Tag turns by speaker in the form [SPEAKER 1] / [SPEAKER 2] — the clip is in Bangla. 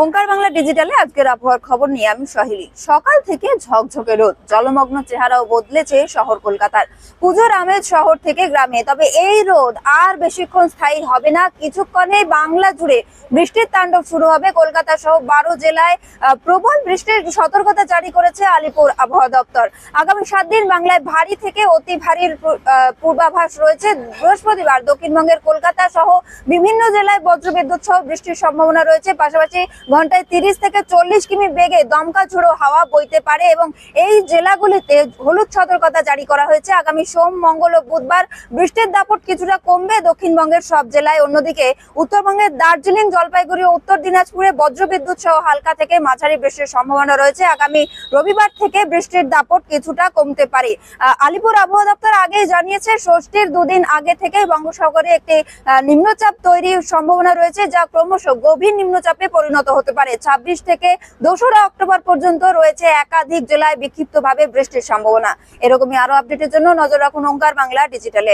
[SPEAKER 1] ওঙ্কার বাংলা ডিজিটালে আজকের আবহাওয়ার খবর নিয়ে আমি সহিলি। সকাল থেকে ঝকঝকে রোদ, জলমগ্ন চেহারাও বদলেছে শহর কলকাতার। পুজোর আমেজ শহর থেকে গ্রামে, তবে এই রোদ আর বেশিক্ষণ স্থায়ী হবে না। কিছুক্ষণে বাংলা জুড়ে বৃষ্টির তাণ্ডব শুরু হবে। কলকাতা সহ 12 জেলায় প্রবল বৃষ্টির সতর্কতা জারি করেছে আলিপুর আবহাওয়া দপ্তর। আগামী 7 দিন বাংলায় ভারী থেকে অতি ভারীর পূর্বাভাস রয়েছে। বৃহস্পতিবার দক্ষিণবঙ্গের কলকাতা সহ বিভিন্ন জেলায় বজ্রবিদ্যুৎ সহ বৃষ্টির সম্ভাবনা রয়েছে। পাশাপাশি ঘন্টায় 30 থেকে 40 কিমি বেগে দমকা ঝোড়ো হাওয়া বইতে পারে এবং এই জেলাগুলিতে হলুদ সতর্কতা জারি করা হয়েছে। আগামী সোম, মঙ্গল ও বুধবার বৃষ্টির দাপট কিছুটা কমবে দক্ষিণবঙ্গের সব জেলায়। অন্যদিকে উত্তরবঙ্গের দার্জিলিং, জলপাইগুড়ি ও উত্তর দিনাজপুরে বজ্রবিদ্যুৎ সহ হালকা থেকে মাঝারি বৃষ্টির সম্ভাবনা রয়েছে। আগামী রবিবার থেকে বৃষ্টির দাপট কিছুটা কমতে পারে। আলিপুর আবহাওয়া দপ্তর আগেই জানিয়েছে, ষষ্ঠীর দুদিন আগে থেকে বঙ্গোপসাগরে একটি নিম্নচাপ তৈরির সম্ভাবনা রয়েছে, যা ক্রমশ গভীর নিম্নচাপে পরিণত হতে পারে। 26 থেকে 2রা অক্টোবর পর্যন্ত রয়েছে একাধিক জেলায় বিক্ষিপ্তভাবে বৃষ্টির সম্ভাবনা। এরকমই আরো আপডেটের জন্য নজর রাখুন ওঙ্কার বাংলা ডিজিটালে।